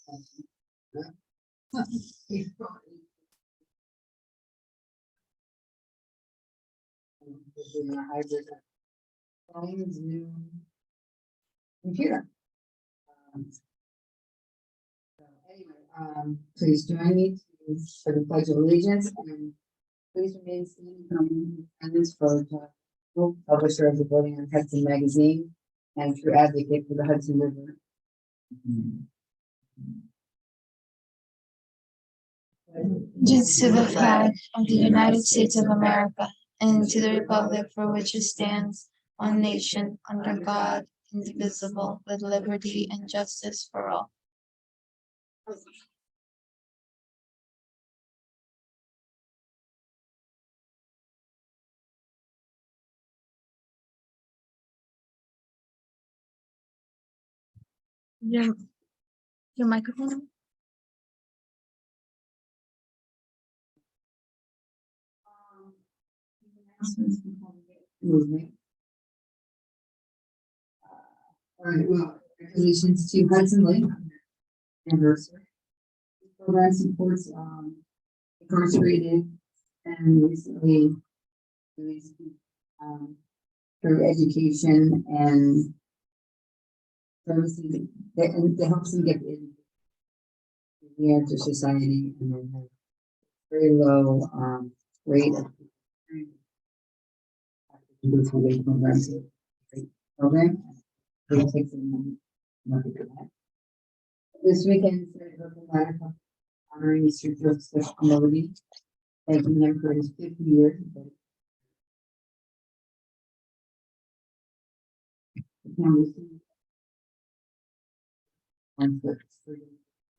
Hybrid phone, Zoom, computer. So anyway, please join me for the Pledge of Allegiance, and please remain standing from attendance for the publisher of the Voting on Hudson magazine and true advocate for the Hudson River. Allegiance to the flag of the United States of America and to the republic for which it stands, one nation, under God, indivisible, with liberty and justice for all. Your microphone? Movement. All right, well, congratulations to Hudson Lake anniversary. This program supports incarcerated and recently released through education and services that helps them get in the answer society, and then have very low rate of program. It takes a moment to do that. This weekend, honoring Mr. Joseph Melody, thanking him for his 50 years.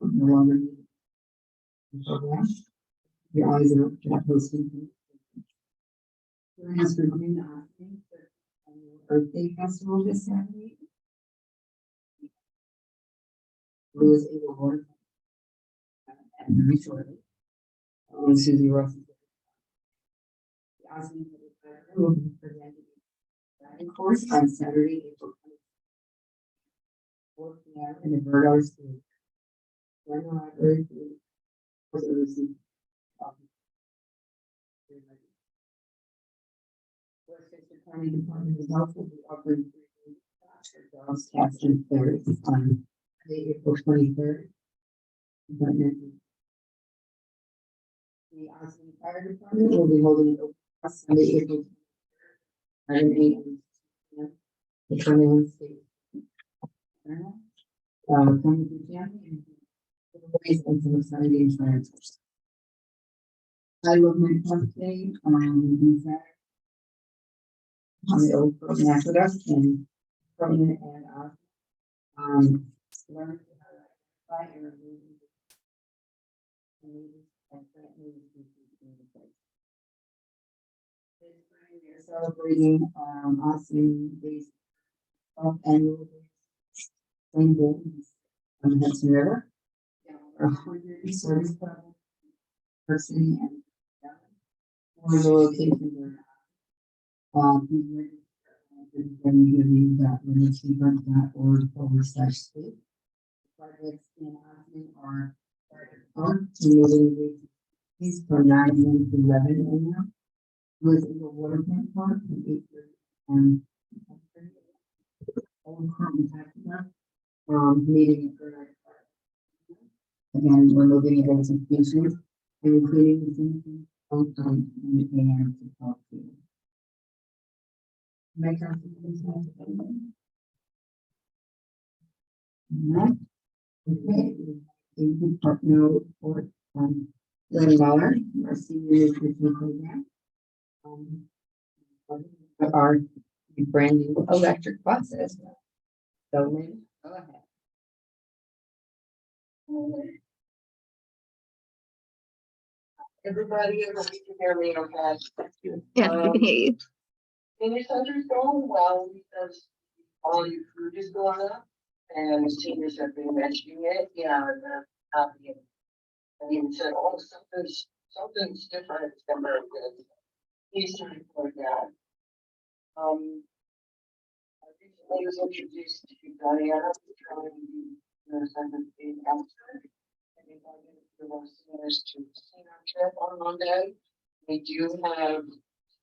No longer needed. You're always not hosting. Join us for Green Offering Earth Day Festival this Saturday. Louis A. Ward and very shortly. Susie Ross. The Osmond will be presented in course on Saturday, April 4 p.m. in the Bird Art School. Join the library for the receipt. Westchester County Department of Health will be offering dogs, cats, and ferrets on April 23rd. The Austin Fire Department will be holding it open Sunday, April 23rd, the 21 state. Coming to family and some exciting plans. I will make one day on the old aqueduct and permanent and learn how to identify and remove this spring we are celebrating Austin Days annual same day on the Hudson River. 100 service level person and for the location www.religion.org/state. Projects in Austin are from 9 a.m. to 11 a.m. With the waterfront park from 8:30 and meeting at Granite Park. Again, we're moving events and features, including the same on time in the AM to 12 p.m. Make our okay, the partner report $1 million, our senior nutrition program. Our brand new electric buses. So, Lynn, go ahead. Everybody, I hope you can hear me okay. Yeah, we can hear you. Senior center's going well because all your food is going up and seniors have been mentioning it, they're happy. And even said, oh, something's different, it's been very good. Please to report that. I recently was introduced to Diana, trying to There's a outside. And invited the seniors to senior trip on Monday. We do have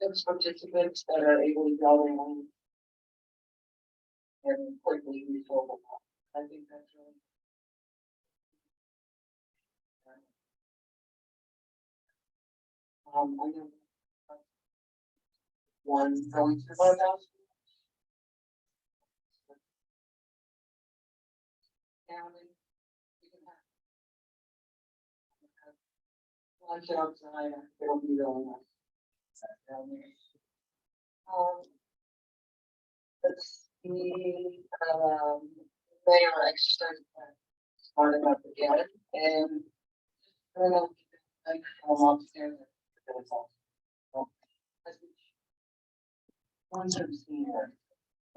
6 participants that are able to go in and quickly refill them up. I think that's really. I know. One going to my house. County. You can have lunch outside, it'll be really nice. Down there. Let's see, mayor exercise plan started up again, and I don't know, like, upstairs. Once I've seen her,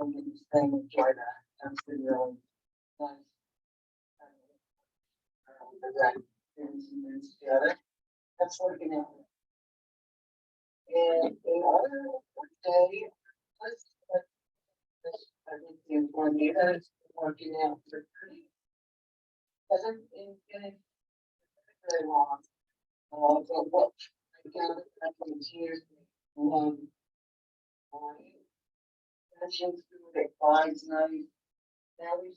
I'm going to stay and enjoy that. That's been really nice. Together. That's working out. And the other day, I think the employee is working out for pretty. Hasn't been getting very long. But what I got I can tears. Mentions food at 5 tonight. Now we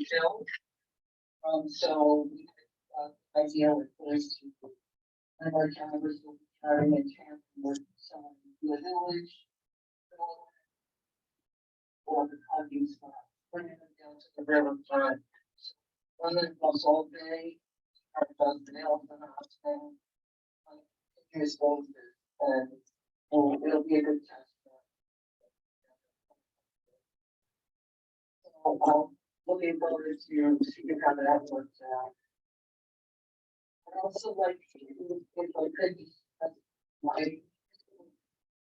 Jill. So we had idea with police people. And our cameras will be carrying a camp with someone in the village. Or the parking spot. Bringing them down to the riverfront. One that goes all day. Our husband helps in the hospital. Here's both and it'll be a good test. So looking forward to seeing how that works out. I'd also like to, if I could, my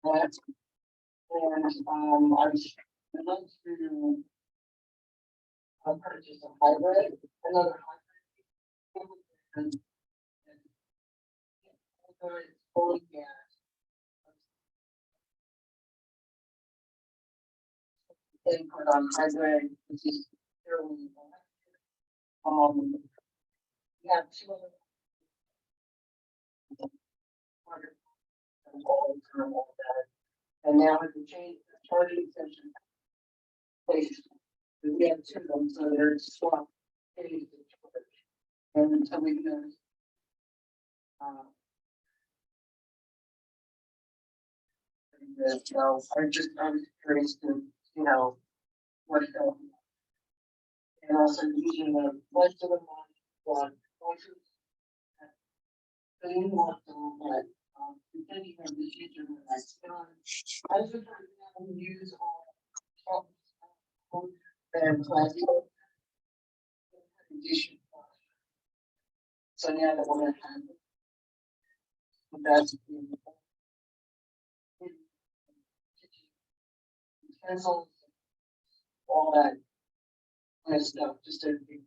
that, and I would like to purchase a hybrid, another hybrid, and it's fully gas. They put on hybrid, which is fairly we have 2 other and now with the change the charging station place, we have 2 of them, so they're swapped and until we can so I was curious to what and also using the most of the money for clean water, but depending on the future when that's done, I was going to use all and plastic condition. So now that we're going to have that's utensils, all that kind of stuff, just to be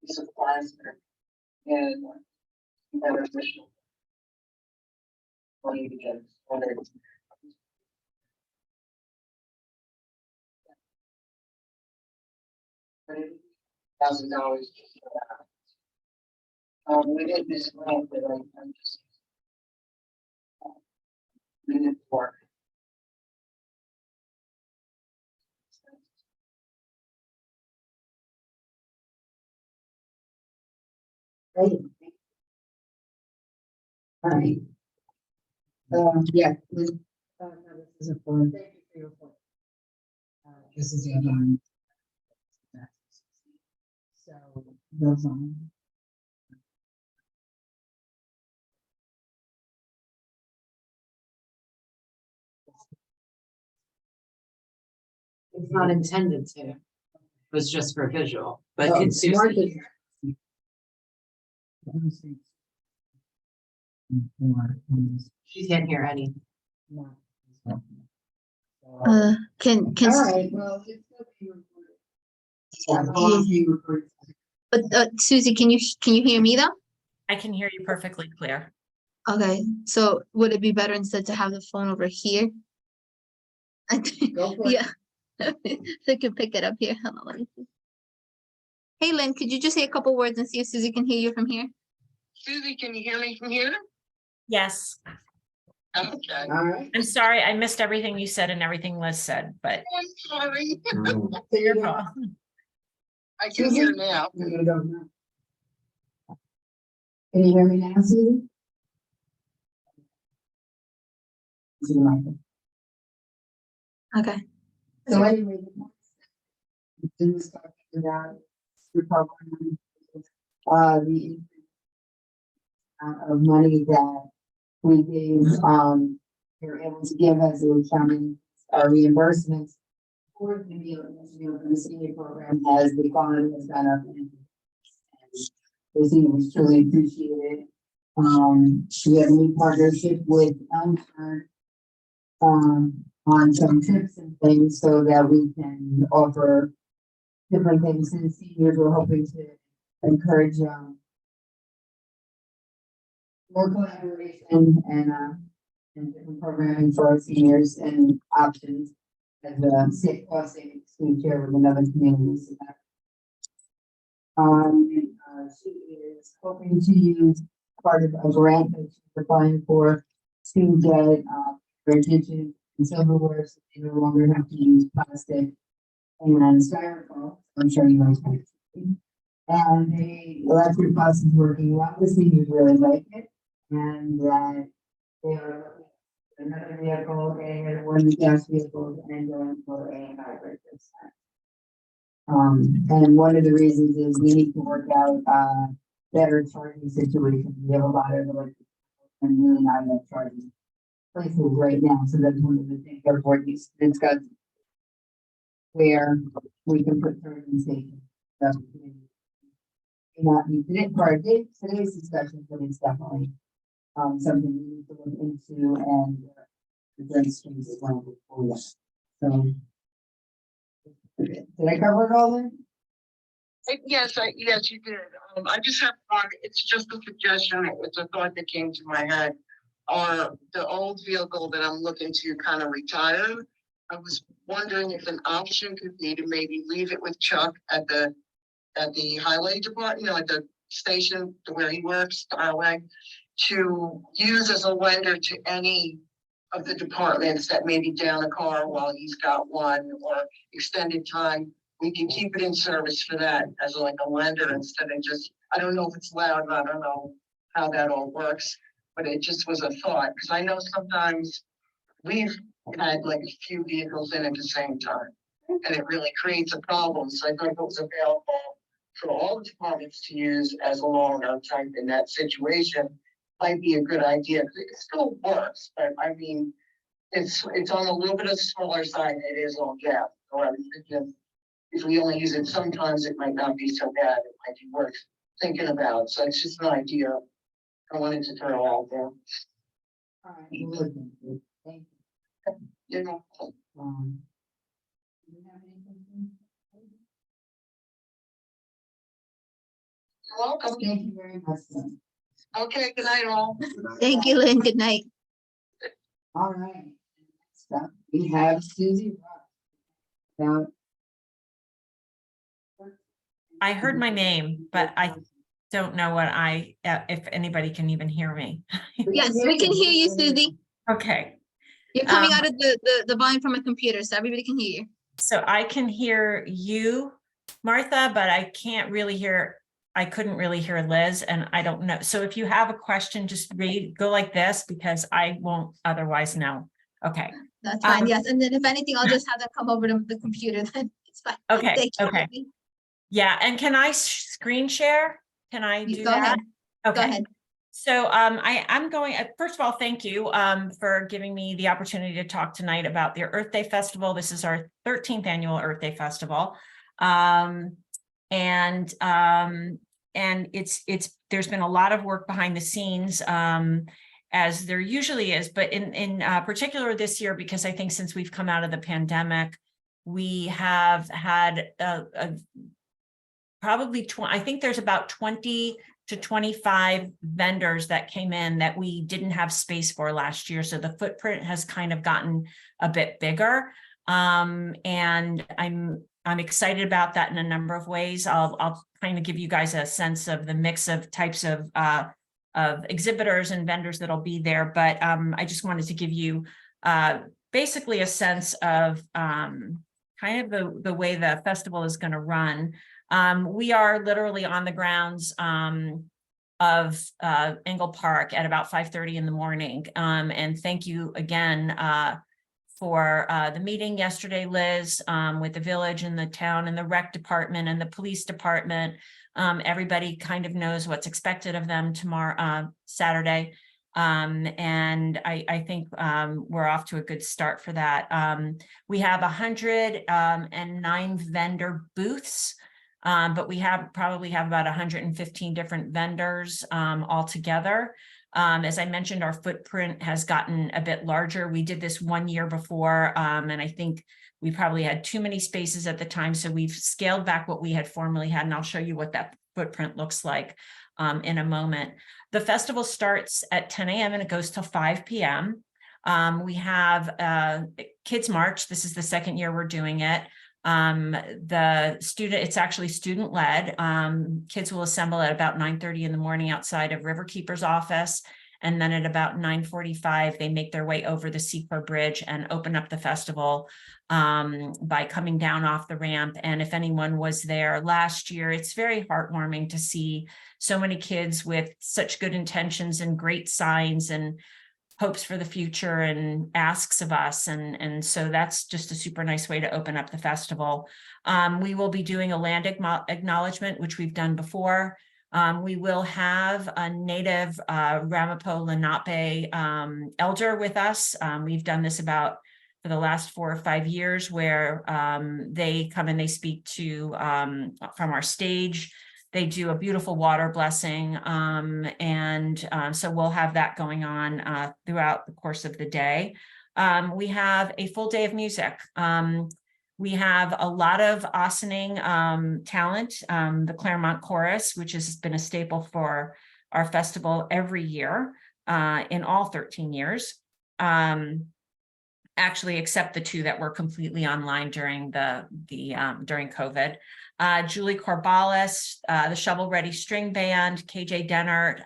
supplies and beneficial money to get started. $1,000 just for that. We did this grant, but I'm just we didn't work. Great. All right. Yeah. No, this is for. Thank you for your report. This is the other one. So those on. It's not intended to. It was just for visual, but Oh, can Susie Martha- hear? She can't hear any. Can All right, well, it's still being recorded. but Susie, can you hear me though? I can hear you perfectly clear. Okay, so would it be better instead to have the phone over here? I think, Go for it. yeah. So I can pick it up here. Hold on, let me see. Hey, Lynn, could you just say a couple words and see if Susie can hear you from here? Susie, can you hear me from here? Yes, Okay. All right. I'm sorry. I missed everything you said and everything Liz said, but I'm sorry. So you're your gonna, call. I can hear now. you're gonna go now. Can you hear me now, Susan? Okay. So anyway, in this talking about the program, the amount of money that we gave, they're able to give us the county, reimbursements for the meal from the senior program as the quality has gone up. And the seniors truly appreciate it. We have a new partnership with Elmsford, on some trips and things so that we can offer different things to the seniors. We're hoping to encourage, more collaboration and different programming for our seniors and options as a cost savings to share with another community. So that, she is hoping to use part of a grant that she's applying for to get, their attention and silverware, so they no longer have to use plastic and styrofoam. I'm sure you guys can. And the electric bus is working well. The seniors really like it. And that they are looking at another vehicle, and one of the gas vehicles, and going for a hybrid this time. And one of the reasons is we need to work out, better charging situations. We have a lot of electric and really not enough charging places right now, so that's one of the things our board needs to discuss. Where we can put charging stations. That's not be today, part of today's discussion, but it's definitely something we need to look into and address things as well before that. So. Did I cover it all then? Yes, yes, you did. I just have one, it's just a suggestion, it's a thought that came to my head. The old vehicle that I'm looking to kind of retire, I was wondering if an option could be to maybe leave it with Chuck at the highway department, at the station where he works, the highway, to use as a lender to any of the departments that may be down a car while he's got one, or extended time. We can keep it in service for that as like a lender instead of just, I don't know if it's loud, I don't know how that all works, but it just was a thought, because I know sometimes we've had like a few vehicles in at the same time, and it really creates a problem. So I thought it was available for all the departments to use as a loaner type in that situation might be a good idea. It still works, but I mean, it's on a little bit of smaller side than it is on gas. So I was thinking, if we only use it sometimes, it might not be so bad. It might be worth thinking about. So it's just an idea I wanted to throw out there. All right, we'll look into it. Thank you. You know, Do you have anything? you're welcome. Thank you very much. Lynn. Okay, good night all. Thank you, Lynn. Good night. All right. Next up, we have Susie Ross. I heard my name, but I don't know what if anybody can even hear me. Yes, we can hear you, Susie. Okay, You're coming out of the volume from a computer, so everybody can hear you. so I can hear you, Martha, but I couldn't really hear Liz, and I don't know. So if you have a question, just go like this, because I won't otherwise know. Okay. That's fine, yes. And then if anything, I'll just have them come over to the computer, then it's fine. Okay, Thank you. okay. Yeah, and can I screen share? Can I do Go that? ahead. Okay. Go ahead. So I'm going, first of all, thank you for giving me the opportunity to talk tonight about the Earth Day Festival. This is our 13th annual Earth Day Festival. And there's been a lot of work behind the scenes, as there usually is, but in particular this year, because I think since we've come out of the pandemic, we have had probably I think there's about 20 to to 25 vendors that came in that we didn't have space for last year. So the footprint has kind of gotten a bit bigger. And I'm excited about that in a number of ways. I'll kind of give you guys a sense of the mix of types of exhibitors and vendors that'll be there. But I just wanted to give you basically a sense of kind of the way the festival is going to run. We are literally on the grounds of Engle Park at about 5:30 in the morning. And thank you again for the meeting yesterday, Liz, with the village and the town and the rec department and the police department. Everybody kind of knows what's expected of them tomorrow, Saturday. And I think we're off to a good start for that. We have 109 vendor booths, but we probably have about 115 different vendors altogether. As I mentioned, our footprint has gotten a bit larger. We did this 1 year before, and I think we probably had too many spaces at the time. So we've scaled back what we had formerly had, and I'll show you what that footprint looks like in a moment. The festival starts at 10 a.m. and it goes till 5 p.m. We have Kids March. This is the second year we're doing it. It's actually student led. Kids will assemble at about 9:30 in the morning outside of Riverkeeper's office. And then at about 9:45, they make their way over the Seacor Bridge and open up the festival by coming down off the ramp. And if anyone was there last year, it's very heartwarming to see so many kids with such good intentions and great signs and hopes for the future and asks of us. And so that's just a super nice way to open up the festival. We will be doing a land acknowledgement, which we've done before. We will have a native Ramapo Lenape elder with us. We've done this for the last 4 or 5 years, where they come and they speak to from our stage. They do a beautiful water blessing. So we'll have that going on throughout the course of the day. We have a full day of music. We have a lot of Ossining talent, the Claremont Chorus, which has been a staple for our festival every year in all 13 years. Actually, except the 2 that were completely online during during COVID. Julie Corbalis, the Shovel Ready String Band, KJ Dennert,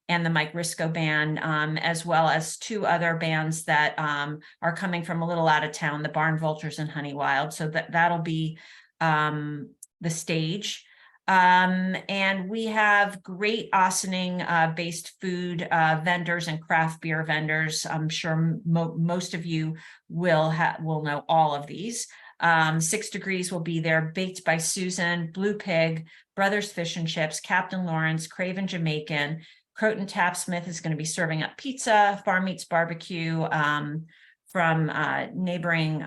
and the Mike Risco Band, as well as 2 other bands that are coming from a little out of town, the Barn Vultures and Honey Wild. So that'll be the stage. And we have great Ossining based food vendors and craft beer vendors. I'm sure most of you will know all of these. 6 Degrees will be there, Baked by Susan, Blue Pig, Brothers Fish and Chips, Captain Lawrence, Craven Jamaican, Croton Tapsmith is going to be serving up pizza, Farm Meats Barbecue from neighboring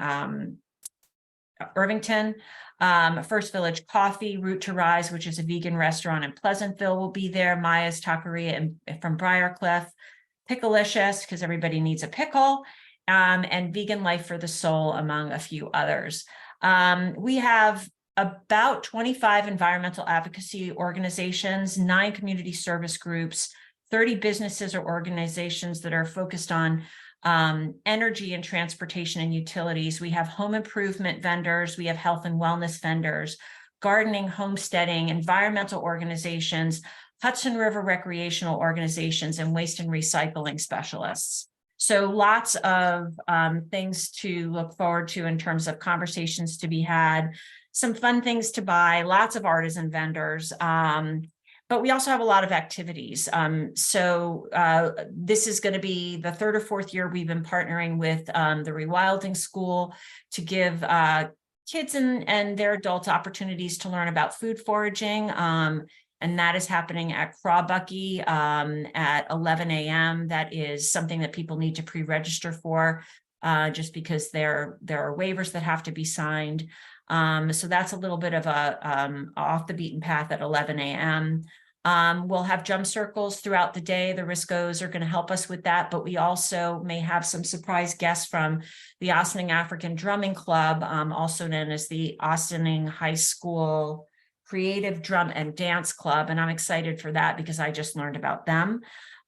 Irvington. First Village Coffee, Root to Rise, which is a vegan restaurant in Pleasantville, will be there. Maya's Taqueria from Briarcliff, Picklelicious, because everybody needs a pickle, and Vegan Life for the Soul, among a few others. We have about 25 environmental advocacy organizations, 9 community service groups, 30 businesses or organizations that are focused on energy and transportation and utilities. We have home improvement vendors, we have health and wellness vendors, gardening, homesteading, environmental organizations, Hudson River recreational organizations, and waste and recycling specialists. So lots of things to look forward to in terms of conversations to be had, some fun things to buy, lots of artisan vendors. But we also have a lot of activities. This is going to be the 3rd or 4th year we've been partnering with the Rewilding School to give kids and their adults opportunities to learn about food foraging. And that is happening at Crawbucky at 11 a.m. That is something that people need to pre-register for just because there are waivers that have to be signed. So that's a little bit of a off the beaten path at 11 a.m. We'll have jump circles throughout the day. The Riscos are going to help us with that, but we also may have some surprise guests from the Ossining African Drumming Club, also known as the Ossining High School Creative Drum and Dance Club, and I'm excited for that because I just learned about them.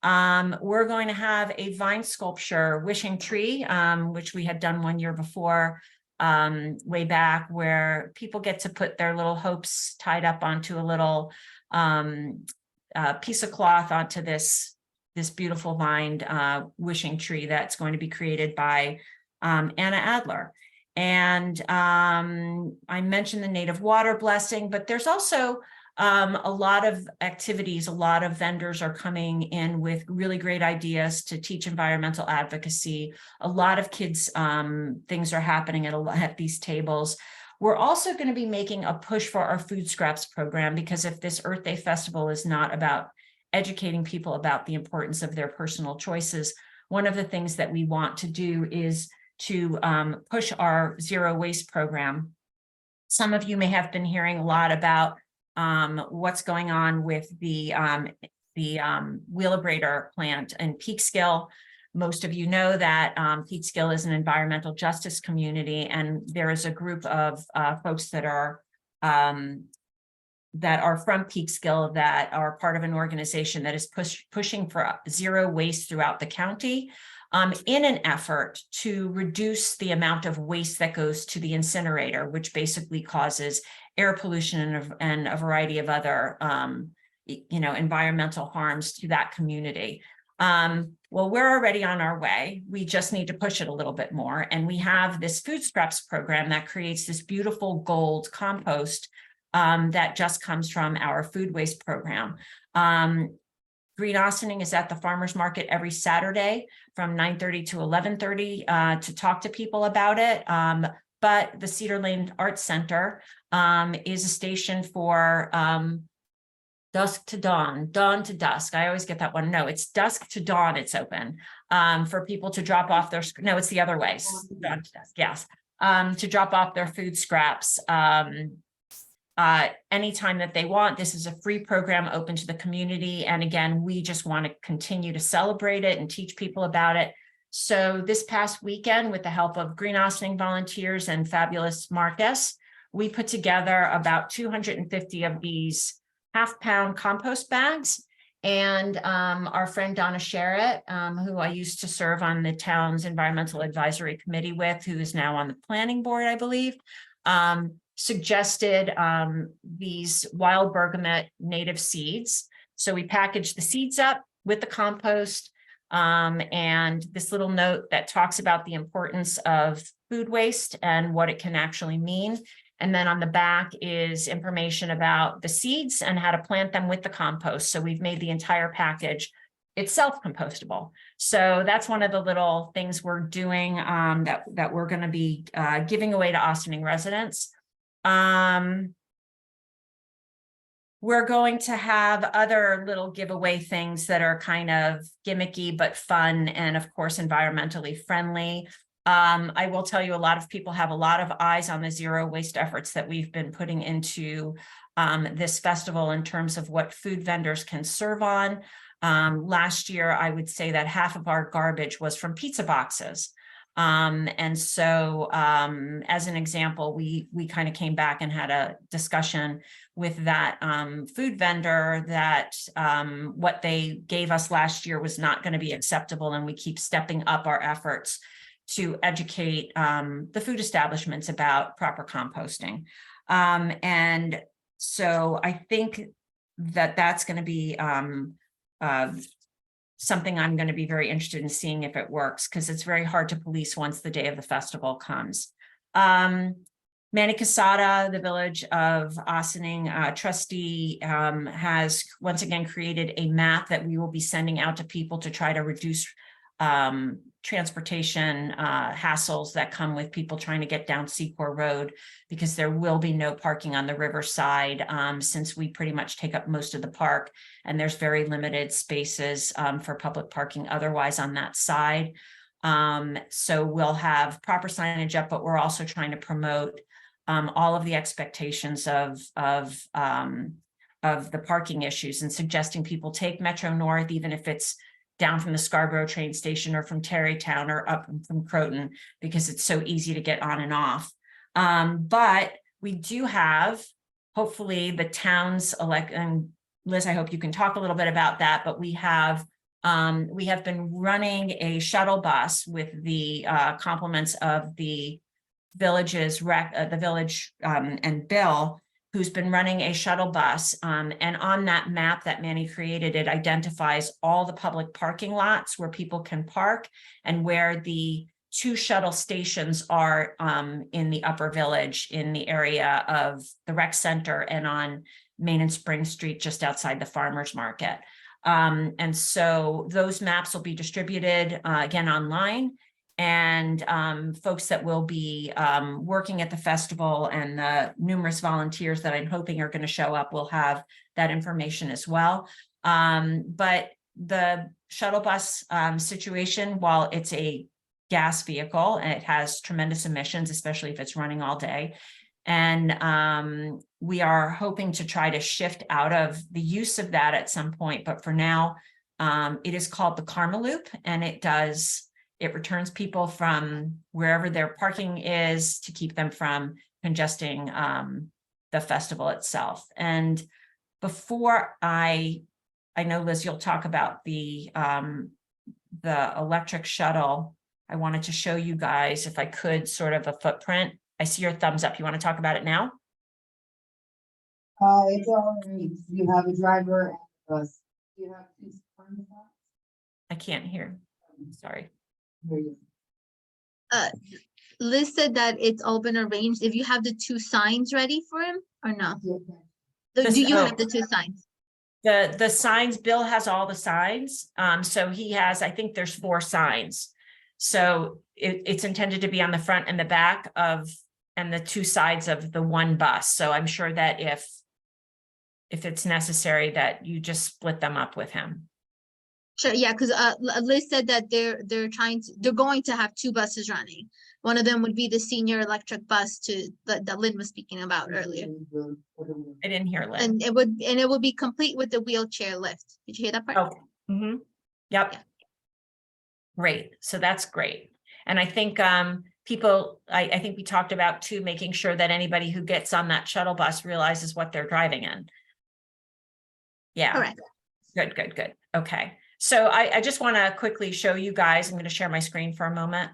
We're going to have a vine sculpture, Wishing Tree, which we had done 1 year before, way back, where people get to put their little hopes tied up onto a little piece of cloth onto this beautiful vined wishing tree that's going to be created by Anna Adler. And I mentioned the native water blessing, but there's also a lot of activities. A lot of vendors are coming in with really great ideas to teach environmental advocacy. A lot of kids, things are happening at these tables. We're also going to be making a push for our food scraps program, because if this Earth Day Festival is not about educating people about the importance of their personal choices, one of the things that we want to do is to push our zero waste program. Some of you may have been hearing a lot about what's going on with the Wheelabrator plant in Peekskill. Most of you know that Peekskill is an environmental justice community, and there is a group of folks that are from Peekskill that are part of an organization that is pushing for zero waste throughout the county, in an effort to reduce the amount of waste that goes to the incinerator, which basically causes air pollution and a variety of other environmental harms to that community. Well, we're already on our way. We just need to push it a little bit more. And we have this food scraps program that creates this beautiful gold compost that just comes from our food waste program. Green Austining is at the farmers market every Saturday from 9:30 to 11:30 to talk to people about it. But the Cedar Lane Arts Center is a station for dusk to dawn, dawn to dusk. I always get that one. No, it's dusk to dawn. It's open for people to drop off their, no, it's the other way. Dawn to dusk, yes. To drop off their food scraps anytime that they want. This is a free program open to the community. And again, we just want to continue to celebrate it and teach people about it. So this past weekend, with the help of Green Austining volunteers and Fabulous Marcus, we put together about 250 of these half-pound compost bags. And our friend Donna Sherritt, who I used to serve on the town's environmental advisory committee with, who is now on the planning board, I believe, suggested these wild bergamot native seeds. So we packaged the seeds up with the compost and this little note that talks about the importance of food waste and what it can actually mean. And then on the back is information about the seeds and how to plant them with the compost. So we've made the entire package itself compostable. So that's one of the little things we're doing that we're going to be giving away to Austining residents. We're going to have other little giveaway things that are kind of gimmicky, but fun, and of course, environmentally friendly. I will tell you, a lot of people have a lot of eyes on the zero waste efforts that we've been putting into this festival in terms of what food vendors can serve on. Last year, I would say that half of our garbage was from pizza boxes. And so as an example, we kind of came back and had a discussion with that food vendor that what they gave us last year was not going to be acceptable, and we keep stepping up our efforts to educate the food establishments about proper composting. And so I think that that's going to be something I'm going to be very interested in seeing if it works, because it's very hard to police once the day of the festival comes. Manicasata, the village of Austining trustee, has once again created a map that we will be sending out to people to try to reduce transportation hassles that come with people trying to get down Secor Road, because there will be no parking on the riverside since we pretty much take up most of the park, and there's very limited spaces for public parking otherwise on that side. So we'll have proper signage up, but we're also trying to promote all of the expectations of the parking issues, and suggesting people take Metro North, even if it's down from the Scarborough train station or from Terrytown or up from Croton, because it's so easy to get on and off. But we do have hopefully the town's and Liz, I hope you can talk a little bit about that, but we have been running a shuttle bus with the compliments of the village's the village and Bill, who's been running a shuttle bus. And on that map that Manny created, it identifies all the public parking lots where people can park and where the 2 shuttle stations are in the upper village in the area of the rec center and on Main and Spring Street, just outside the farmer's market. And so those maps will be distributed again online, and folks that will be working at the festival and the numerous volunteers that I'm hoping are going to show up will have that information as well. But the shuttle bus situation, while it's a gas vehicle and it has tremendous emissions, especially if it's running all day, and we are hoping to try to shift out of the use of that at some point. But for now, it is called the Karma Loop, and it returns people from wherever their parking is to keep them from congesting the festival itself. And before I know, Liz, you'll talk about the electric shuttle. I wanted to show you guys, if I could, sort of a footprint. I see your thumbs up. You want to talk about it now? It's already, you have a driver and a bus. You have 2 parking spots? I can't hear. Sorry. Here you Liz said that it's all been arranged. If you have the 2 signs ready for him or no? go. Okay. Do you Oh. have the 2 signs? The signs, Bill has all the signs. So he has, I think there's 4 signs. So it's intended to be on the front and the back of, and the 2 sides of the one bus. So I'm sure that if it's necessary, that you just split them up with him. Sure, yeah, because Liz said that they're going to have 2 buses running. One of them would be the senior electric bus that Lynn was speaking about earlier. I didn't hear Lynn. And it would be complete with the wheelchair lift. Did you hear that part? Okay. Mm-hmm. Yep. Yeah. Great. So that's great. And I think people, I think we talked about too, making sure that anybody who gets on that shuttle bus realizes what they're driving in. Yeah. Correct. Good. Okay. So I just want to quickly show you guys, I'm going to share my screen for a moment.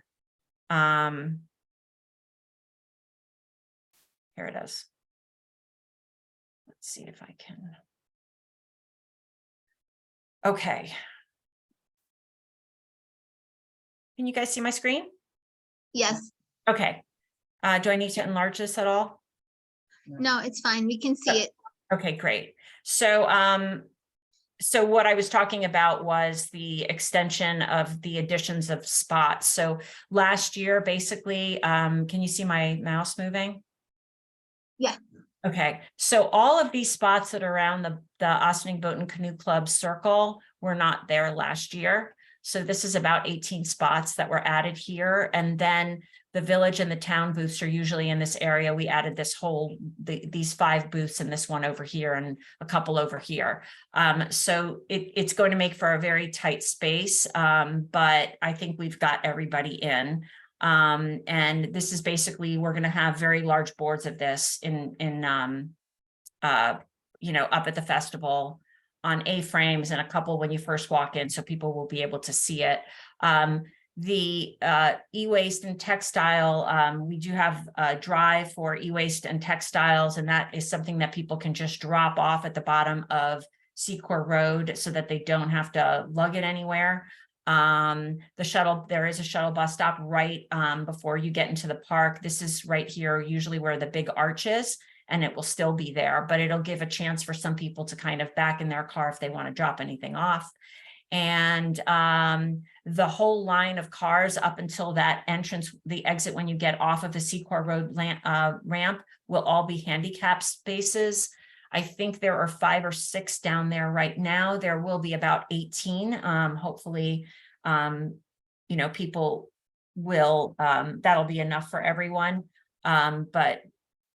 Here it is. Let's see if I can. Okay. Can you guys see my screen? Yes. Okay. Do I need to enlarge this at all? No, it's fine. We can see it. Okay, great. So, so what I was talking about was the extension of the additions of spots. So last year, basically, can you see my mouse moving? Yeah. Okay, so all of these spots that are around the Ossining Boat and Canoe Club circle were not there last year. So this is about 18 spots that were added here. And then the village and the town booths are usually in this area. We added this these 5 booths and this one over here and a couple over here. So it's going to make for a very tight space, but I think we've got everybody in. And this is basically, we're going to have very large boards of this up at the festival on A-frames and a couple when you first walk in, so people will be able to see it. The e-waste and textile, we do have a drive for e-waste and textiles, and that is something that people can just drop off at the bottom of Secor Road so that they don't have to lug it anywhere. There is a shuttle bus stop right before you get into the park. This is right here, usually where the big arch is, and it will still be there, but it'll give a chance for some people to kind of back in their car if they want to drop anything off. And the whole line of cars up until that entrance, the exit when you get off of the Secor Road ramp, will all be handicap spaces. I think there are 5 or 6 down there right now. There will be about 18. Hopefully, people will, that'll be enough for everyone. But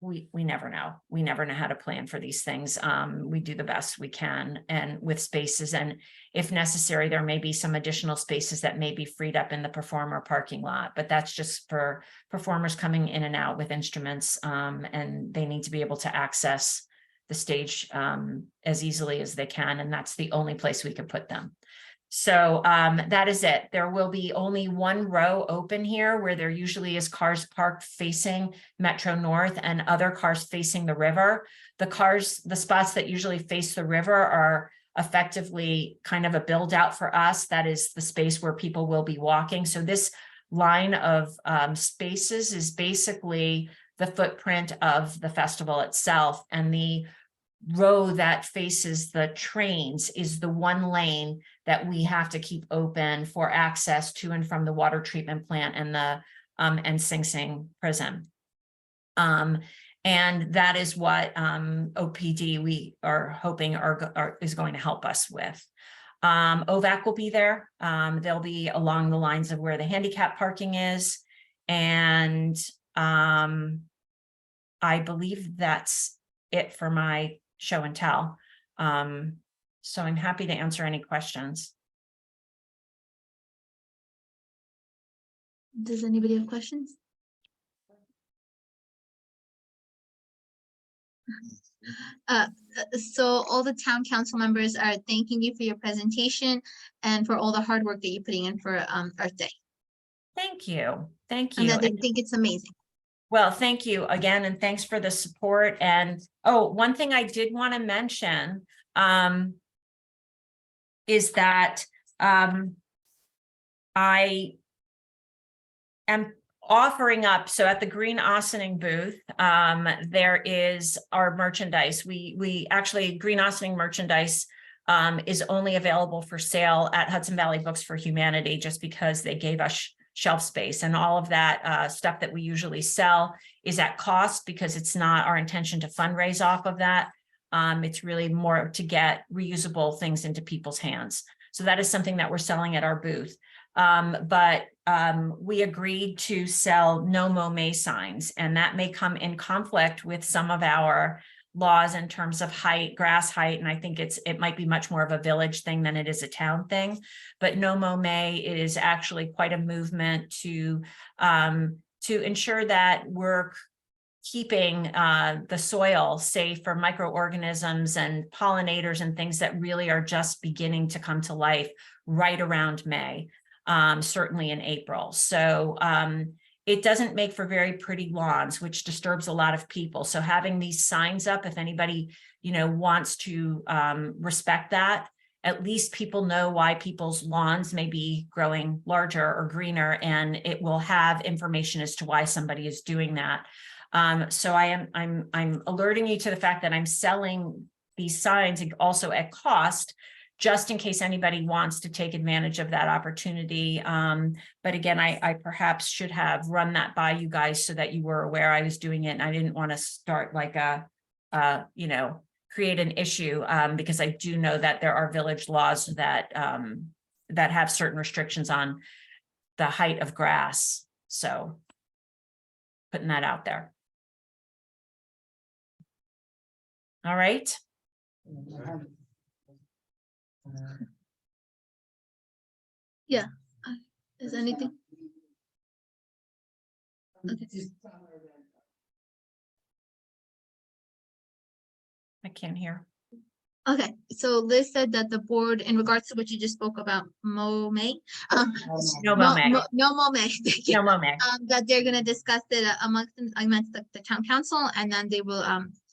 we never know. We never know how to plan for these things. We do the best we can and with spaces, and if necessary, there may be some additional spaces that may be freed up in the performer parking lot, but that's just for performers coming in and out with instruments, and they need to be able to access the stage as easily as they can, and that's the only place we could put them. So that is it. There will be only one row open here where there usually is cars parked facing Metro North and other cars facing the river. The spots that usually face the river are effectively kind of a build out for us. That is the space where people will be walking. So this line of spaces is basically the footprint of the festival itself, and the row that faces the trains is the one lane that we have to keep open for access to and from the water treatment plant and the and Sing Sing prison. And that is what OPD we are hoping is going to help us with. OVAC will be there. They'll be along the lines of where the handicap parking is. And I believe that's it for my show and tell. So I'm happy to answer any questions. Does anybody have questions? So all the town council members are thanking you for your presentation and for all the hard work that you're putting in for Earth Day, Thank you. Thank and you. that they And- think it's amazing. Well, thank you again, and thanks for the support. And one thing I did want to mention is that I am offering up, so at the Green Ossining booth, there is our merchandise. We actually, Green Ossining merchandise is only available for sale at Hudson Valley Books for Humanity, just because they gave us shelf space, and all of that stuff that we usually sell is at cost, because it's not our intention to fundraise off of that. It's really more to get reusable things into people's hands. So that is something that we're selling at our booth. But we agreed to sell no mow May signs, and that may come in conflict with some of our laws in terms of height, grass height, and I think it might be much more of a village thing than it is a town thing. But no mow May is actually quite a movement to ensure that we're keeping the soil safe for microorganisms and pollinators and things that really are just beginning to come to life right around May, certainly in April. So it doesn't make for very pretty lawns, which disturbs a lot of people. So having these signs up, if anybody, wants to respect that, at least people know why people's lawns may be growing larger or greener, and it will have information as to why somebody is doing that. So I'm alerting you to the fact that I'm selling these signs also at cost, just in case anybody wants to take advantage of that opportunity. But again, I perhaps should have run that by you guys so that you were aware I was doing it, and I didn't want to start like create an issue, because I do know that there are village laws that have certain restrictions on the height of grass. So putting that out there. All right. Is anything? Okay. I can't hear. Okay, so Liz said that the board, in regards to what you just spoke about, mow May. No mow May. No mow May. Thank you. No mow May. That they're gonna discuss it amongst the town council, and then they will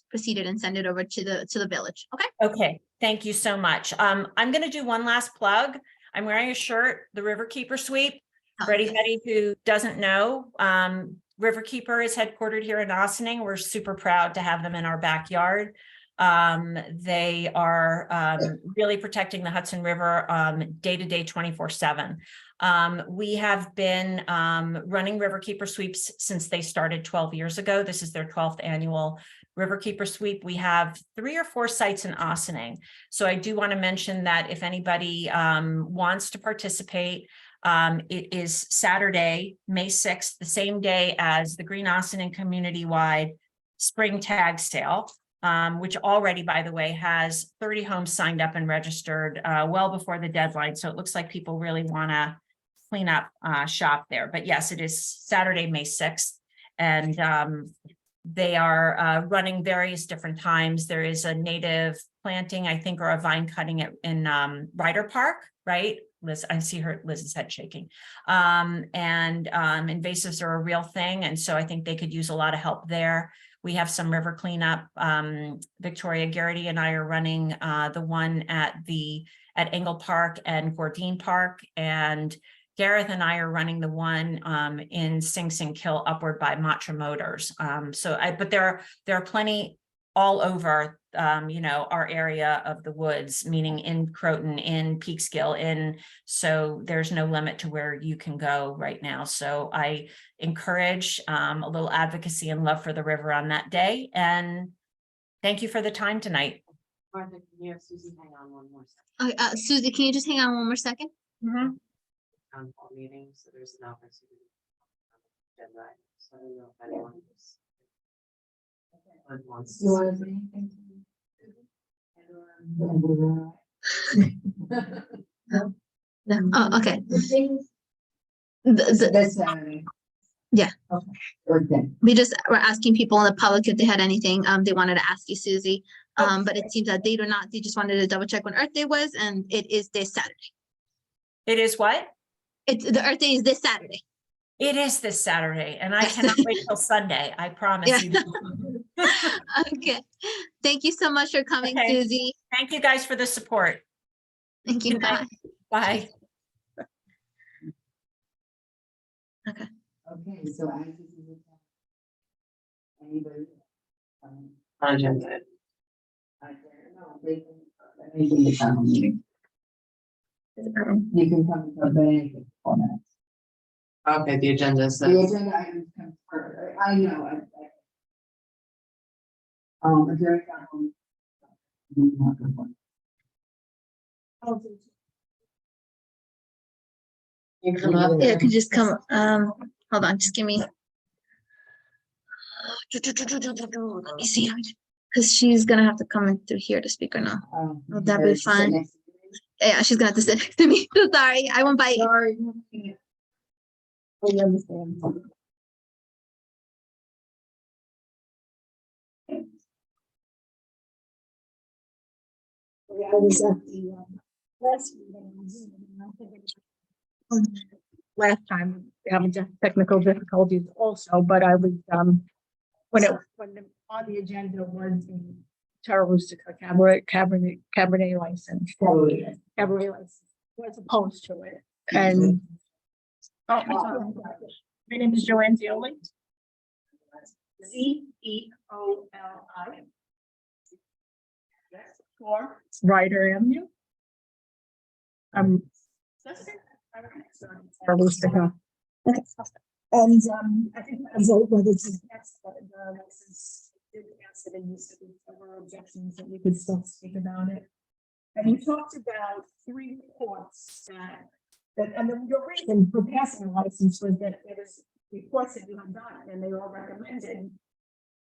proceed it and send it over to the village. Okay. Okay, thank you so much. I'm going to do one last plug. I'm wearing a shirt, the Riverkeeper Sweep. For anybody who doesn't know, Riverkeeper is headquartered here in Ossining. We're super proud to have them in our backyard. They are really protecting the Hudson River day to day 24/7. We have been running Riverkeeper Sweeps since they started 12 years ago. This is their 12th annual Riverkeeper Sweep. We have 3 or 4 sites in Ossining. So I do want to mention that if anybody wants to participate, it is Saturday, May 6th, the same day as the Green Ossining community-wide spring tag sale, which already, by the way, has 30 homes signed up and registered well before the deadline. So it looks like people really want to clean up shop there. But yes, it is Saturday, May 6th. And They are running various different times. There is a native planting, I think, or a vine cutting in Ryder Park, right? Liz, I see Liz's head shaking. Invasives are a real thing. And so I think they could use a lot of help there. We have some river cleanup. Victoria Garrity and I are running the one at Engle Park and Gordine Park. And Gareth and I are running the one in Sing Sing Kill upward by Matra Motors. But there are plenty all over, our area of the woods, meaning in Croton, in Peekskill, so there's no limit to where you can go right now. So I encourage a little advocacy and love for the river on that day. And thank you for the time tonight. Martha, can you have Susie hang on one more second? Susie, can you just hang on one more second? Town hall meeting, so there's an opportunity. Agenda items. So I don't know if anyone wants to You want to say say anything? No. Oh, okay. The things. The, Saturday. Yeah. Okay. we just were asking people in the public if they had anything they wanted to ask you, Susie. But it seems that they do not. They just wanted to double check when Earth Day was, and it is this Saturday. It is what? The Earth Day is this Saturday. It is this Saturday, and I Yes. cannot wait till Sunday. I promise Yeah. you. Okay. Thank you so much for coming, Okay. Susie. Thank you guys for the support. Thank you. Good night. Bye. Bye. Okay, so as this is anybody. agenda. No, they can. Anything the town meeting. You can come to anything on that. Okay, the agenda The says, agenda items come first. I know. If you're at home. you come up. Yeah, it could just come. Hold on, just give me. Let me see. Because she's gonna have to come in through here to speak or not. Would that be fine? Yeah, she's gonna have to sit next to me. So sorry, I won't bite. Sorry. I understand. I was at the last meeting. Last time, having technical difficulties also, but I was, on the agenda was the Tarahustica Cabernet license. Cabernet license, was opposed to it, and. Oh, my name is Joanne Zeoli. Zeoli. Ryder Avenue. Tarahustica. Okay. And I think I vote whether to pass the license. Did pass it, and you said there were objections that we could still speak about it. And you talked about 3 reports and then your reason for passing the license was that there was reports that you had gotten, and they all recommended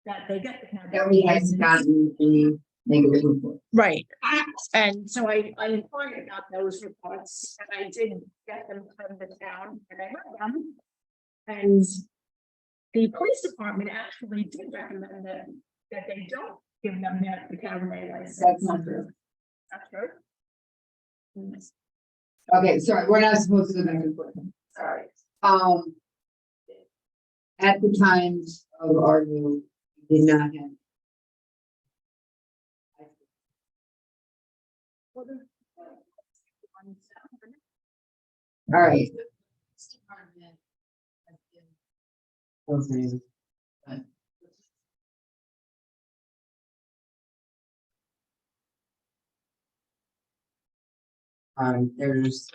that they get the. That we hadn't gotten any negative report. Right, and so I inquired about those reports, and I did get them from the town, and I read them. And the police department actually did recommend that they don't give them the Cabernet license. That's not true. That's true. Okay, sorry, we're not supposed to go back and forth. Sorry. At the time of our move, we did not have. All right. Okay. There's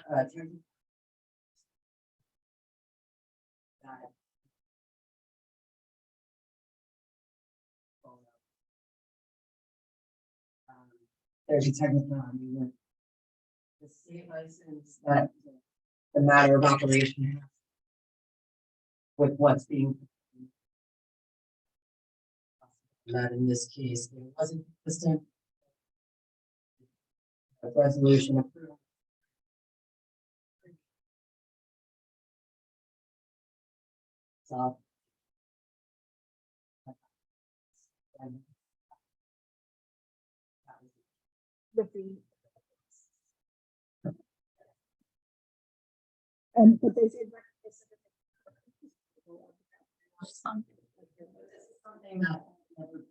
there's a technical, the state license that the matter of operation with what's being. That in this case, it wasn't consistent. A resolution approved. So. And with the. And but they said. something that never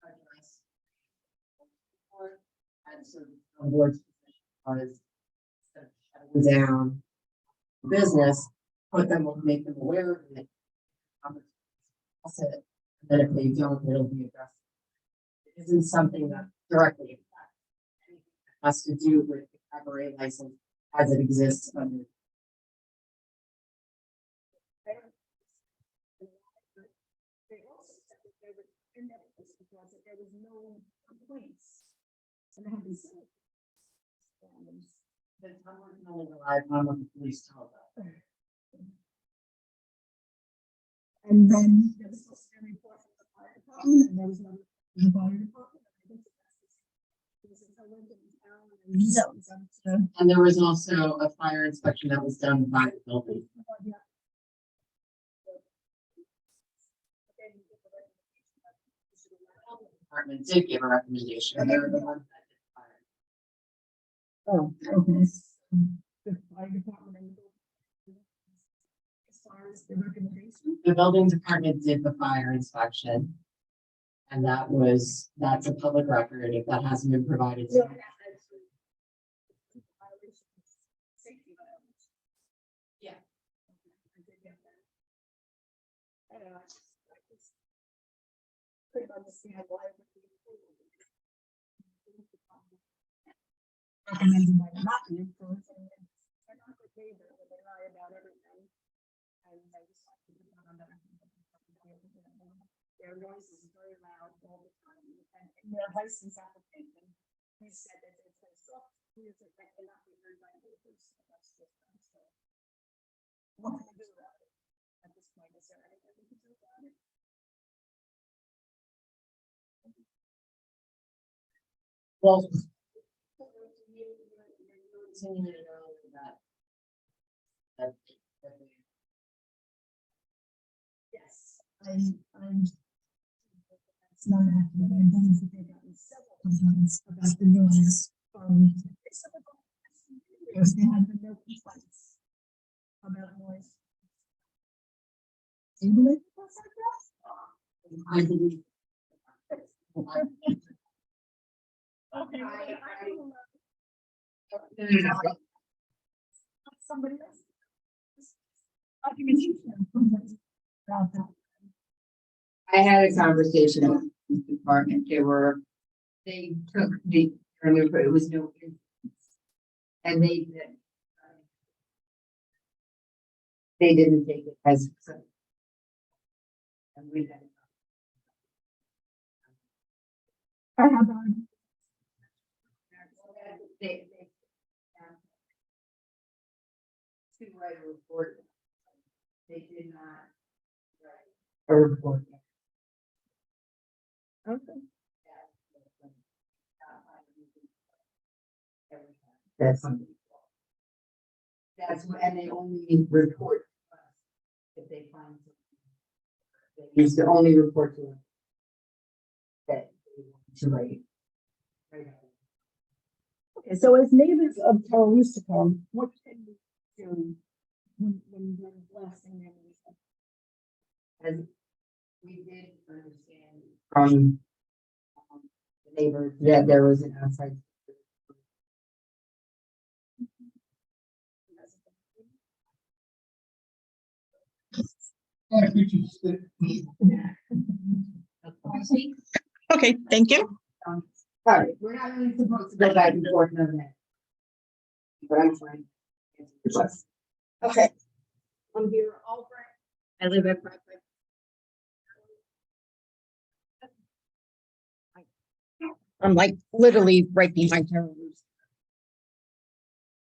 addressed before, and so the board's position was instead of shutting down the business, put them, make them aware of it. It, and then if they don't, it'll be addressed. It isn't something that directly affects anything that has to do with the cabaret license as it exists under. They also said that they were in that because that there was no complaints. And they had been said. The town can only rely upon what the police tell them. And then there was supposed to be a report from the fire department, and there was no from the fire department. I think it was in Lincoln town, and And there was also a fire inspection that was done by the building. Department did give a recommendation. They were the ones that did fire. Oh, okay. The fire department and. As far as the recommendation. The building department did the fire inspection. And that's a public record if that hasn't been provided. to you. Yeah. Couldn't understand why. Recommended by not an influence, and they're not good neighbor, but they lie about everything. And they just like to put on that. Their noise is very loud all the time, and in their license application, he said that they play soft music that cannot be heard by neighbors. So that's just, so. What can we do about it? At this point, is there anything we can do about it? Well. Continuing on that. Yes, I'm. It's not accurate, I believe that they've gotten several complaints about the noise from. Years, they had been no complaints about noise. Do you believe that's like I believe. that? Okay. Somebody else. Documentation. About that. I had a conversation with the department. They took the, remember, it was no. And they didn't take it as. And we had. I have They. To write a report. They did not. Write a report. okay. That's something. That's what, and they only report to us if they find something. They used to only report to us. That they want to write. Okay, so as neighbors of Taralustica, what can we do when we're blasting their music? As we did understand from the neighbors that there was an outside. Okay, thank you. Sorry, we're not really supposed to go back and forth on that. But I'm trying. to answer your question. Okay. I'm here, Albright. I live at 5. I'm like literally right behind Tara Roos.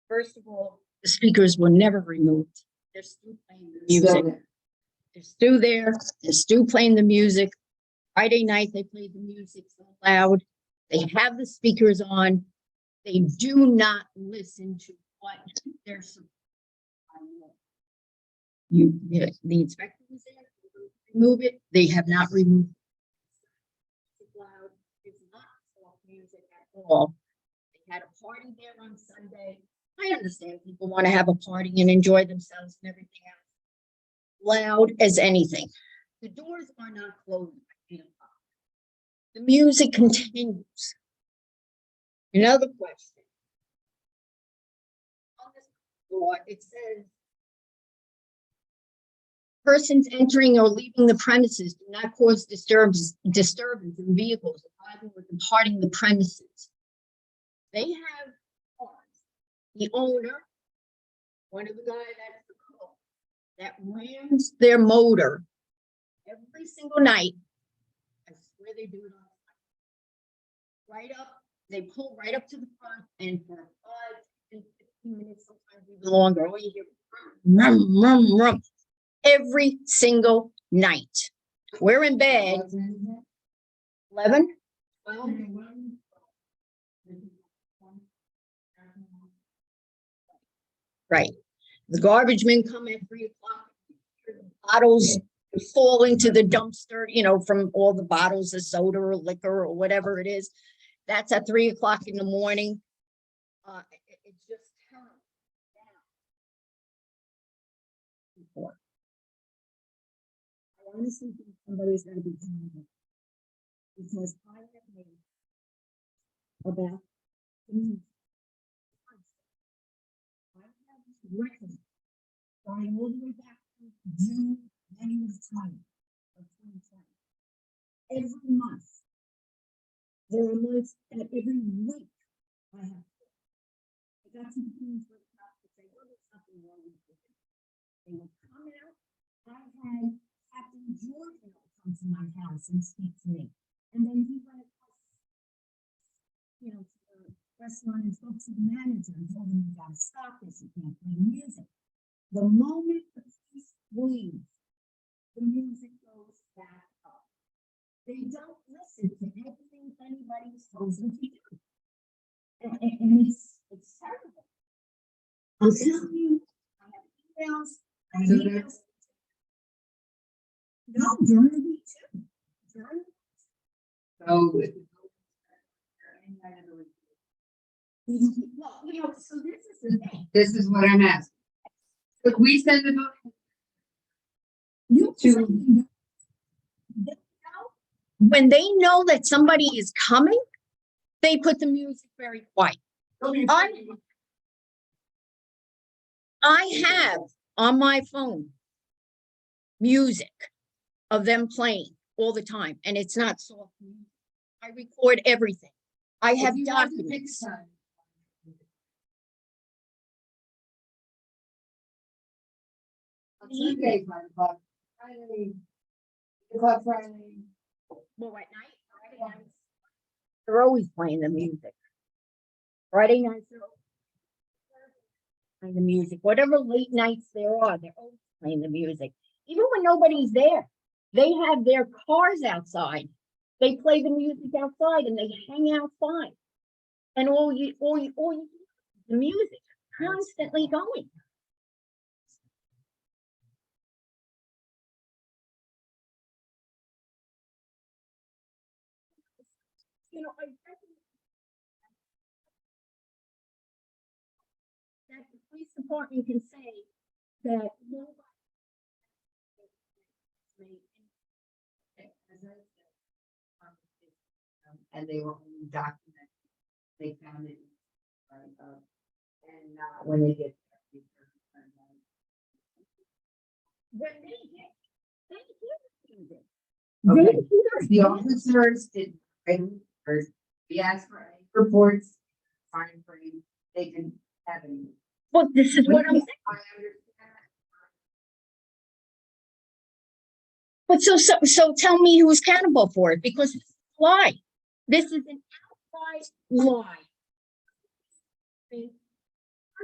First of all, the speakers were never removed. They're still playing the music. They're still there. They're still playing the music. Friday night, they played the music so loud. They have the speakers on. They do not listen to what they're. The inspector was there. Remove it. They have not removed. Hall. They had a party there on Sunday. I understand people want to have a party and enjoy themselves and everything else. Loud as anything. The doors are not closed at 8 o'clock. The music continues. Another question. On this law, it says persons entering or leaving the premises do not cause disturbance in vehicles arriving or departing the premises. They have cars. The owner, one of the guys that's the cook, that rams their motor every single night. I swear they do it all the time. Right up, they pull right up to the front, and for 5 and 15 minutes, sometimes even longer, all you hear is rum, rum, rum. Every single night. We're in bed. 11? 12? Right. The garbage men come at 3 o'clock. Bottles fall into the dumpster, from all the bottles of soda or liquor or whatever it is. That's at 3 o'clock in the morning. It's just terrible. I honestly think somebody's gonna be doing it. Because I have made about I have this record going all the way back to June, May of 2020. Every month. There are months that every week I have. I got to the point where the cops would say, well, there's something wrong with it. They would come out. I had Captain Jordan come to my house and speak to me. And then he went across, to the restaurant and spoke to the manager and told him, you gotta stop this, you can't play music. The moment the police leave, the music goes back up. They don't listen to anything anybody tells them to do. And it's terrible. I'm telling you, I have emails. I So have emails. No, during the week too. During So. well, so this is the thing. This is what I'm asking. Could we send them out? When they know that somebody is coming, they put the music very quiet. I have on my phone music of them playing all the time, and it's not soft music. I record everything. I have documents. On Sunday, 5 o'clock, Friday, 8 o'clock Friday. Well, at night, Friday nights, they're always playing the music. Friday nights, they're always playing the music. Whatever late nights there are, they're always playing the music. Even when nobody's there, they have their cars outside. They play the music outside and they hang outside. And all you the music constantly going. I that the police department can say that nobody. And they were only documented. They found it. And when they get. When they hear the music. Okay. They hear The it. officers did, or we asked for any reports, fine frame, they didn't have any. Well, this is what I'm saying. I understand. But so tell me who's accountable for it, because it's a lie. This is an outright lie. You're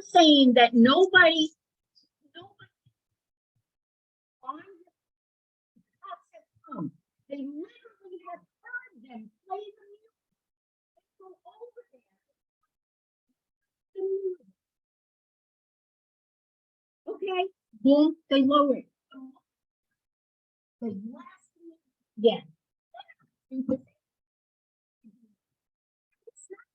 saying that nobody on the cops have come. They literally have heard them play the music. They go over there. The music. Okay, boom, they lower it. They blast it again. It's not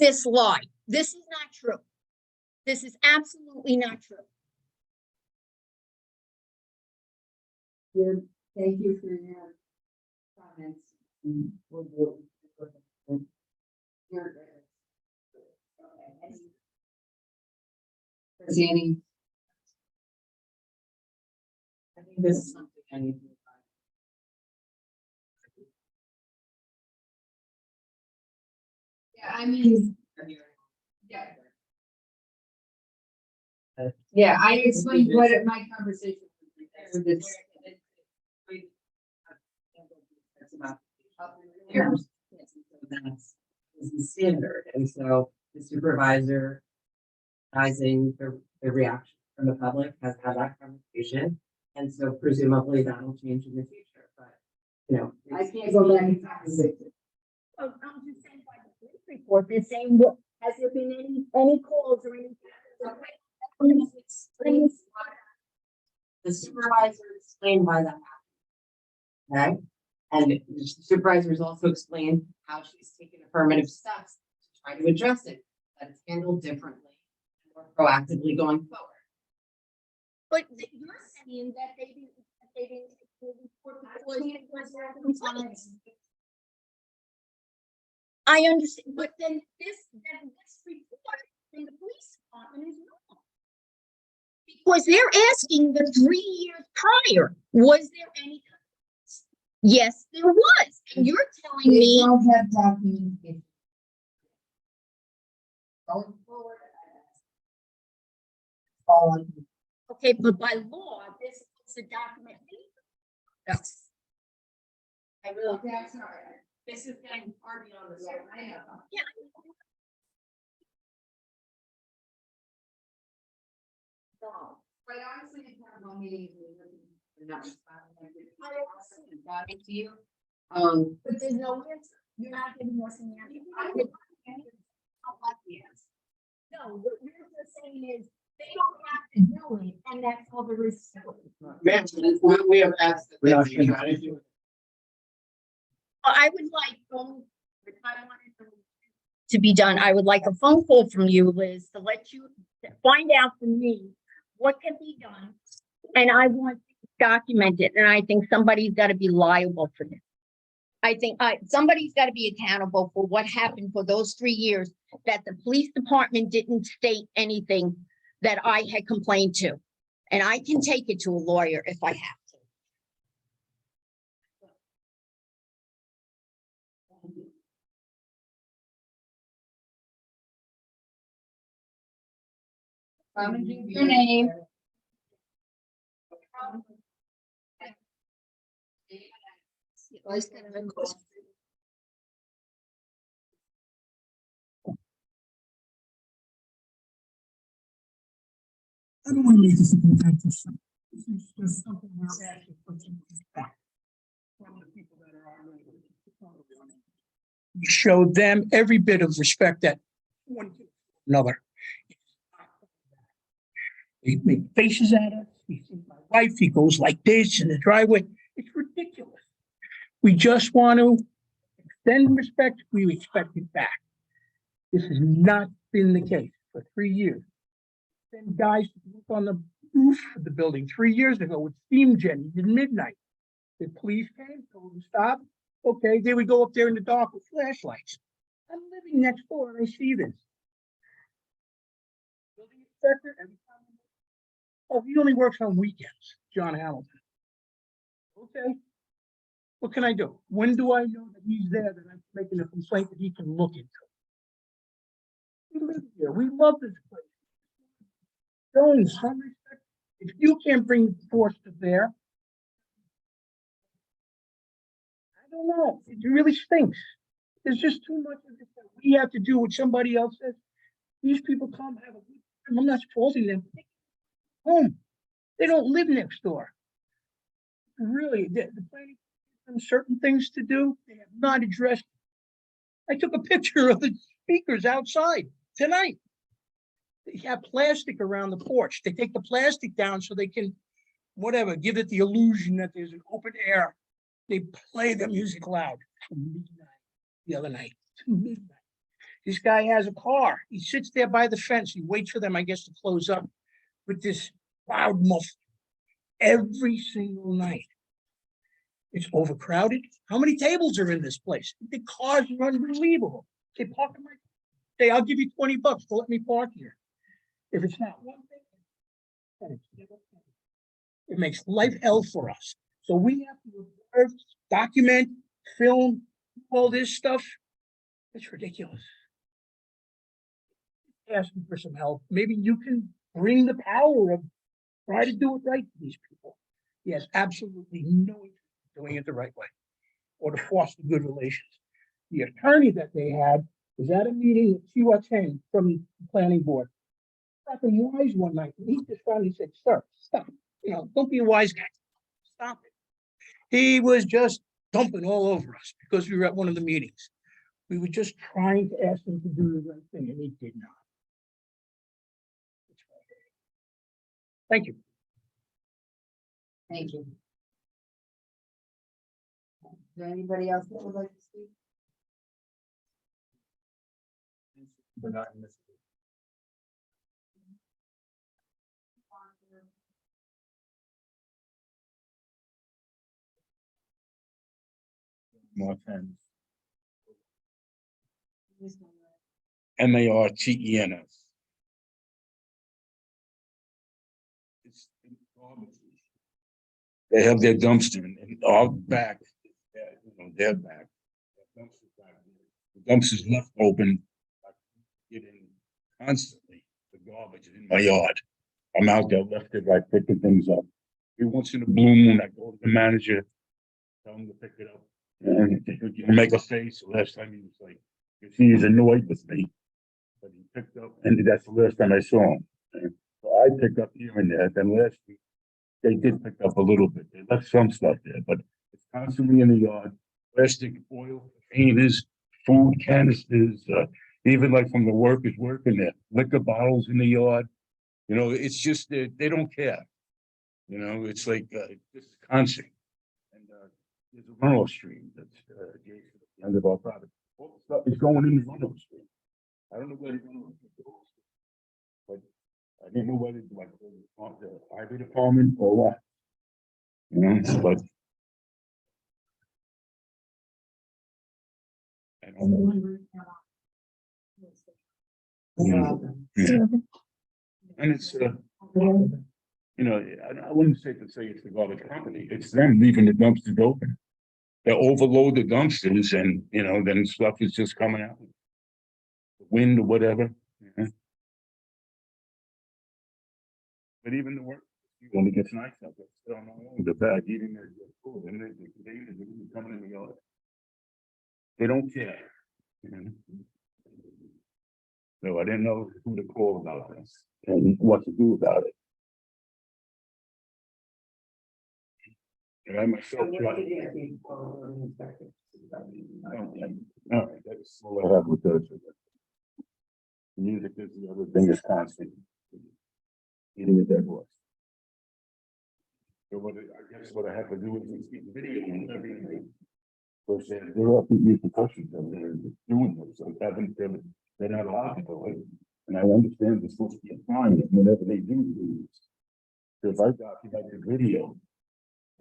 this lie. This is not true. This is absolutely not true. Thank you for your comments. We'll do it. You're good. Zanny, I think this is something I need to. yeah, I mean, yeah, I explained what my conversation was. This- That's about. Years. That's the standard, and so the supervisor. Rising the reaction from the public has had that conversation, and so presumably that will change in the future, but, you know. I can't go back and conversate. Oh, I'm just saying by the police report, they're saying, what, has there been any calls or any? The supervisor explained why that happened. Okay, and the supervisors also explained how she's taken affirmative steps to try to address it, that it's handled differently, and more proactively going forward. But you're saying that they didn't take the report because it was their complaints. I understand, but then this report from the police department is wrong. Because they're asking the 3 years prior, was there any? Yes, there was, and you're telling They me, don't have documentation. Going forward. All on you. okay, but by law, this is a document. Yes. I really, That's all right. this is getting far beyond the. Yeah, I know. Yeah. So, quite honestly, in town hall meetings, we're not responding. Responding to you. But there's no answer. You're not giving us an answer. I don't like the answer. No, what you're just saying is, they don't have to do it, and that's all there is to it. Ma'am, we have asked. I would like, if I wanted to be done, I would like a phone call from you, Liz, to let you find out from me what can be done. And I want to document it, and I think somebody's gotta be liable for this. I think somebody's gotta be accountable for what happened for those 3 years that the police department didn't state anything that I had complained to. And I can take it to a lawyer if I have to. Your name. I don't want to make this a contentious. This is just something we're asking for some feedback from the people that are on the. We show them every bit of respect that one to another. He make faces at us. He sees my wife. He goes like this in the driveway. It's ridiculous. We just want to extend respect. We expect it back. This has not been the case for 3 years. Then guys work on the roof of the building 3 years ago with steam gen at midnight. The police came, told them to stop. Okay, they would go up there in the dark with flashlights. I'm living next door and I see this. Building inspector, every time. Oh, he only works on weekends, John Hamilton. Okay. What can I do? When do I know that he's there, that I'm making a complaint that he can look into? We live here. We love this place. Showing some respect. If you can't bring force to bear, I don't know. It really stinks. There's just too much of this that we have to do what somebody else says. These people come have a good time. I'm not faulting them. Home. They don't live next door. Really, the planning, certain things to do, they have not addressed. I took a picture of the speakers outside tonight. They have plastic around the porch. They take the plastic down so they can, whatever, give it the illusion that there's an open air. They play the music loud from midnight the other night to midnight. This guy has a car. He sits there by the fence. He waits for them, I guess, to close up with this loud muffler every single night. It's overcrowded. How many tables are in this place? The cars are unbelievable. They park in my, say, I'll give you $20 to let me park here. If it's not one thing, then it's never one. It makes life hell for us. So we have to observe, document, film, all this stuff. It's ridiculous. Asking for some help. Maybe you can bring the power of try to do it right to these people. He has absolutely no interest in doing it the right way or to foster good relations. The attorney that they had was at a meeting with Chiwa Chang from the planning board. Fucking wise one night. And he just finally said, sir, stop. You know, don't be a wise guy. Stop it. He was just dumping all over us because we were at one of the meetings. We were just trying to ask him to do the right thing and he did not. Thank you. Thank you. Is there anybody else that would like to speak? Martens. Martens. It's garbage. They have their dumpster and our back, their back. The dumpster's left open. I get in constantly, the garbage is in my yard. I'm out there left it, like picking things up. Every once in a blue moon, I go to the manager, tell him to pick it up. And he make a face. Last time he was like, he was annoyed with me. But he picked up, and that's the last time I saw him. And so I picked up here and there. Then last week, they did pick up a little bit. They left some stuff there, but it's constantly in the yard. Plastic, oil, containers, food canisters, even like from the workers working there, liquor bottles in the yard. You know, it's just they don't care. You know, it's like this is constant. And there's a runoff stream that's adjacent to the end of our property. All the stuff is going in the runoff stream. I don't know where the runoff goes, but I didn't know whether it's like the highway department or what. You know, but I don't know. Yeah. Yeah. And it's you know, I wouldn't say it's the garbage company. It's them leaving the dumpsters open. They overload the dumpsters and, you know, then stuff is just coming out. The wind or whatever. Yeah. But even the work, when it gets nice out there, still on the bag, eating their food, and they coming in the yard. They don't care. You know? So I didn't know who to call about this and what to do about it. And I myself tried. Okay. All right, that's all I have with those. Music is the other thing is constant. Eating a dead horse. So what I guess what I have to do is keep video and everything. So they're up in repercussions and they're doing this. So they're not allowed to do it. And I understand there's supposed to be a fine whenever they do this. So if I document the video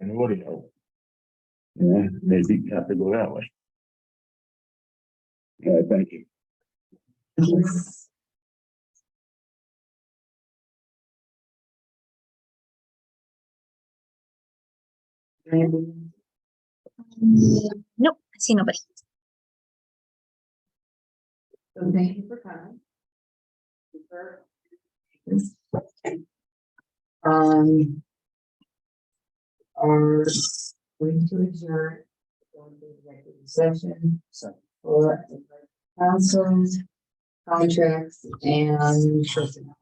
and audio, you know, maybe you have to go that way. Yeah, thank you. Nope, I see nobody. So thank you for coming. Are going to adjourn. Going to executive session for council, contracts and personnel.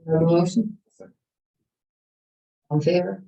Have a motion? On favor?